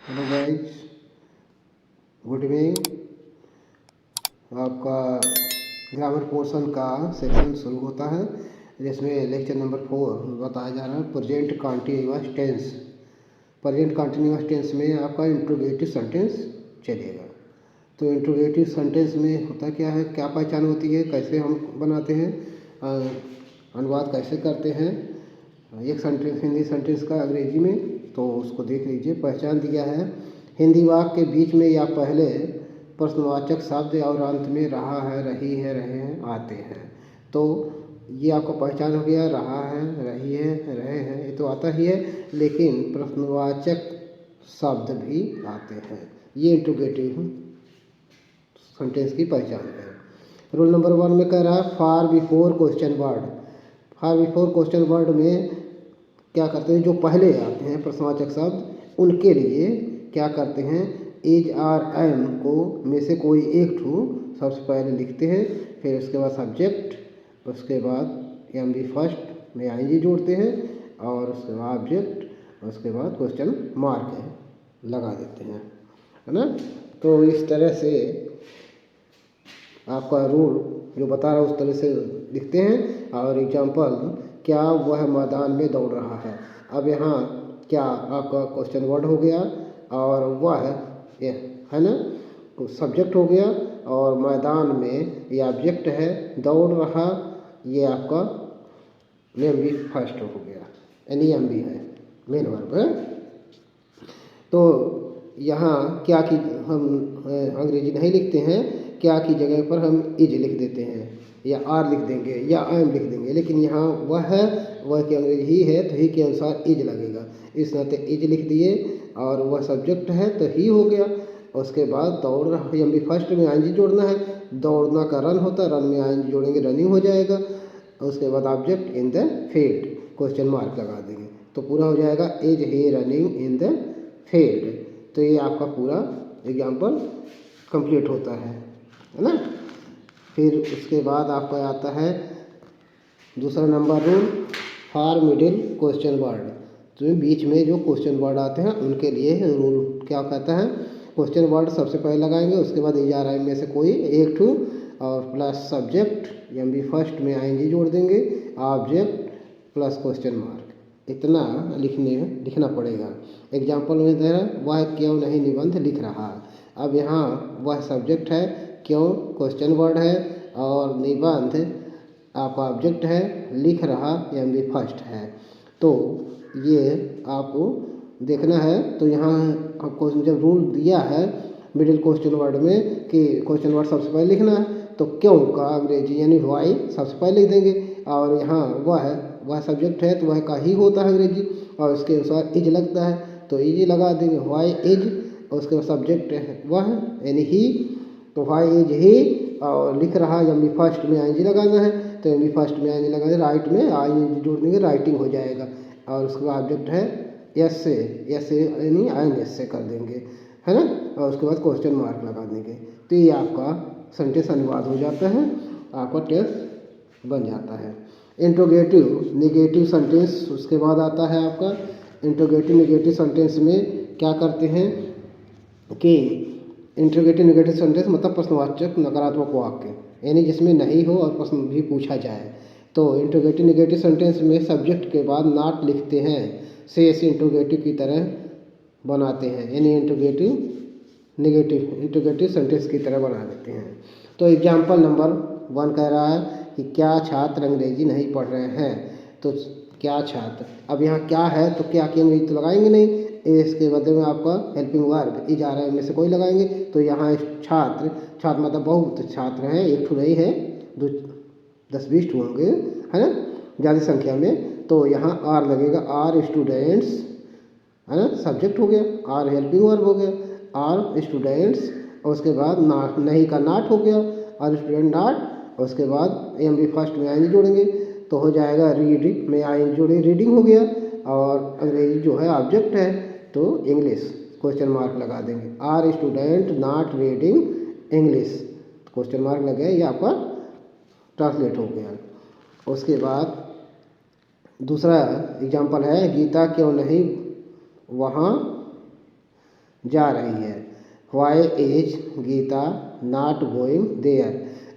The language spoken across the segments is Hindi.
Hello guys, good evening. आपका ग्रामर पोर्शन का सेक्शन शुरू होता है, जिसमें लेक्चर नंबर 4 बताया जा रहा है present continuous tense. Present continuous tense में आपका इंट्रोगेटिव सेंटेंस चलेगा। तो इंट्रोगेटिव सेंटेंस में होता क्या है, क्या पहचान होती है, कैसे हम बनाते हैं, अनुवाद कैसे करते हैं एक सेंटेंस हिंदी सेंटेंस का अंग्रेजी में, तो उसको देख लीजिए। पहचान दिया है, हिंदी वाक्य के बीच में या पहले प्रश्नवाचक शब्द और अंत में रहा है, रही है, रहे हैं आते हैं। तो ये आपको पहचान हो गया, रहा है, रही है, रहे हैं, ये तो आता ही है, लेकिन प्रश्नवाचक शब्द भी आते हैं। ये इंट्रोगेटिव सेंटेंस की पहचान है। रूल नंबर 1 में कह रहा है for before question word. For before question word में क्या करते हैं, जो पहले आते हैं प्रश्नवाचक शब्द, उनके लिए क्या करते हैं, इज आर एम को में से कोई एक ठू सबसे पहले लिखते हैं, फिर उसके बाद सब्जेक्ट, उसके बाद एम बी फर्स्ट में आई जी जोड़ते हैं, और उसके बाद ऑब्जेक्ट, उसके बाद क्वेश्चन मार्क लगा देते हैं, है ना। तो इस तरह से आपका रूल जो बता रहा है उस तरह से लिखते हैं। और एग्जाम्पल, क्या वह मैदान में दौड़ रहा है। अब यहाँ क्या आपका क्वेश्चन वर्ड हो गया, और वह ये है ना, तो सब्जेक्ट हो गया, और मैदान में ये ऑब्जेक्ट है, दौड़ रहा ये आपका एम बी फर्स्ट हो गया, यानी एम बी है, मेन वर्ब है। तो यहाँ क्या की हम अंग्रेजी नहीं लिखते हैं, क्या की जगह पर हम इज लिख देते हैं, या आर लिख देंगे, या एम लिख देंगे, लेकिन यहाँ वह है, वह की अंग्रेजी ही है, तो ही के अनुसार इज लगेगा, इस नाते इज लिख दिए, और वह सब्जेक्ट है तो ही हो गया। उसके बाद दौड़ रहा, एम बी फर्स्ट में आई जोड़ना है, दौड़ना का रन होता है, रन में आई जोड़ेंगे, रनिंग हो जाएगा। उसके बाद object in the field, question mark लगा देंगे, तो पूरा हो जाएगा is he running in the field. तो ये आपका पूरा एग्जाम्पल कंप्लीट होता है ना। फिर उसके बाद आपका आता है दूसरा number rule, for middle question word. तो बीच में जो क्वेश्चन वर्ड आते हैं उनके लिए रूल क्या कहता है, क्वेश्चन वर्ड सबसे पहले लगाएंगे, उसके बाद इज आर आई में से कोई एक ठू, और plus subject am be first में आई जोड़ देंगे, ऑब्जेक्ट प्लस क्वेश्चन मार्क, इतना लिखना पड़ेगा। एग्जाम्पल में दे रहा है, वह क्यों नहीं निबंध लिख रहा। अब यहाँ वह सब्जेक्ट है, क्यों क्वेश्चन वर्ड है, और निबंध आपका ऑब्जेक्ट है, लिख रहा एम बी फर्स्ट है। तो ये आपको देखना है। तो यहाँ आपको जब रूल दिया है मिडिल क्वेश्चन वर्ड में कि क्वेश्चन वर्ड सबसे पहले लिखना है, तो क्यों का अंग्रेजी यानी वाई सबसे पहले लिख देंगे, और यहाँ वह सब्जेक्ट है तो वह का ही होता है अंग्रेजी, और उसके अनुसार इज लगता है तो इज लगा देंगे, वाई इज, और उसके बाद सब्जेक्ट है वह यानी ही, तो वाई इज ही, और लिख रहा एम बी फर्स्ट में आई जी लगाना है, तो एम बी फर्स्ट में आई जी लगाना, राइट में आई जी जोड़ देंगे, राइटिंग हो जाएगा, और उसके बाद ऑब्जेक्ट है एस से यानी आई एस से कर देंगे, है ना, और उसके बाद क्वेश्चन मार्क लगा देंगे। तो ये आपका सेंटेंस अनुवाद हो जाता है, आपका टेस्ट बन जाता है। इंट्रोगेटिव निगेटिव सेंटेंस उसके बाद आता है आपका। इंट्रोगेटिव निगेटिव सेंटेंस में क्या करते हैं कि इंट्रोगेटिव निगेटिव सेंटेंस मतलब प्रश्नवाचक नकारात्मक वाक्य, यानी जिसमें नहीं हो और प्रश्न भी पूछा जाए। तो इंट्रोगेटिव निगेटिव सेंटेंस में सब्जेक्ट के बाद नॉट लिखते हैं, से ऐसे इंट्रोगेटिव की तरह बनाते हैं, यानी इंट्रोगेटिव सेंटेंस की तरह बना देते हैं। तो एग्जाम्पल नंबर 1 कह रहा है कि क्या छात्र अंग्रेजी नहीं पढ़ रहे हैं। तो क्या छात्र, अब यहाँ क्या है तो क्या की अंग्रेजी तो लगाएंगे नहीं, इसके बदले में आपका हेल्पिंग वर्ब इज आ रहा है में से कोई लगाएंगे। तो यहाँ छात्र, छात्र मतलब बहुत छात्र हैं, एक ठू नहीं है, 10-20 ठू होंगे, है ना, ज़्यादा संख्या में। तो यहाँ आर लगेगा, आर स्टूडेंट्स, है ना, सब्जेक्ट हो गया, आर हेल्पिंग वर्ब हो गया, आर स्टूडेंट्स, और उसके बाद नहीं का नॉट हो गया, आर स्टूडेंट नॉट, और उसके बाद एम बी फर्स्ट में आई जोड़ेंगे, तो हो जाएगा रीडिंग में आई जोड़े, रीडिंग हो गया, और अंग्रेजी जो है ऑब्जेक्ट है तो इंग्लिश क्वेश्चन मार्क लगा देंगे, are student not reading English, question mark लग गया, ये आपका ट्रांसलेट हो गया। उसके बाद दूसरा एग्जाम्पल है, गीता क्यों नहीं वहाँ जा रही है। Why is Geeta not going there,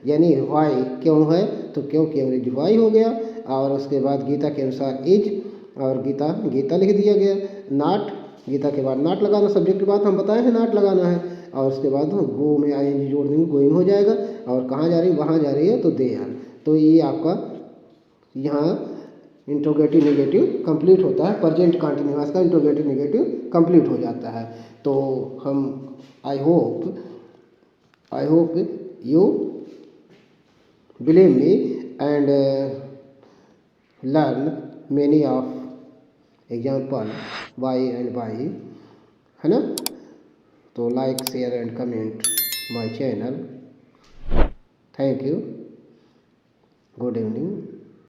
यानी वाई क्यों है, तो क्योंकि अंग्रेजी वाई हो गया और उसके बाद गीता के अनुसार इज और गीता गीता लिख दिया गया। नॉट, गीता के बाद नॉट लगाना, सब्जेक्ट की बात हम बताए हैं नॉट लगाना है और उसके बाद गो में आईएनजी जोड़ देंगे, गोइंग हो जाएगा और कहाँ जा रही है, वहाँ जा रही है तो देयर। तो ये आपका यहाँ इंट्रोगेटिव नेगेटिव कंप्लीट होता है, प्रेजेंट कंटिन्यूअस का इंट्रोगेटिव नेगेटिव कंप्लीट हो जाता है। तो हम I hope you believe me and learn many of example by and by, है ना। तो like share and comment my channel. Thank you, good evening.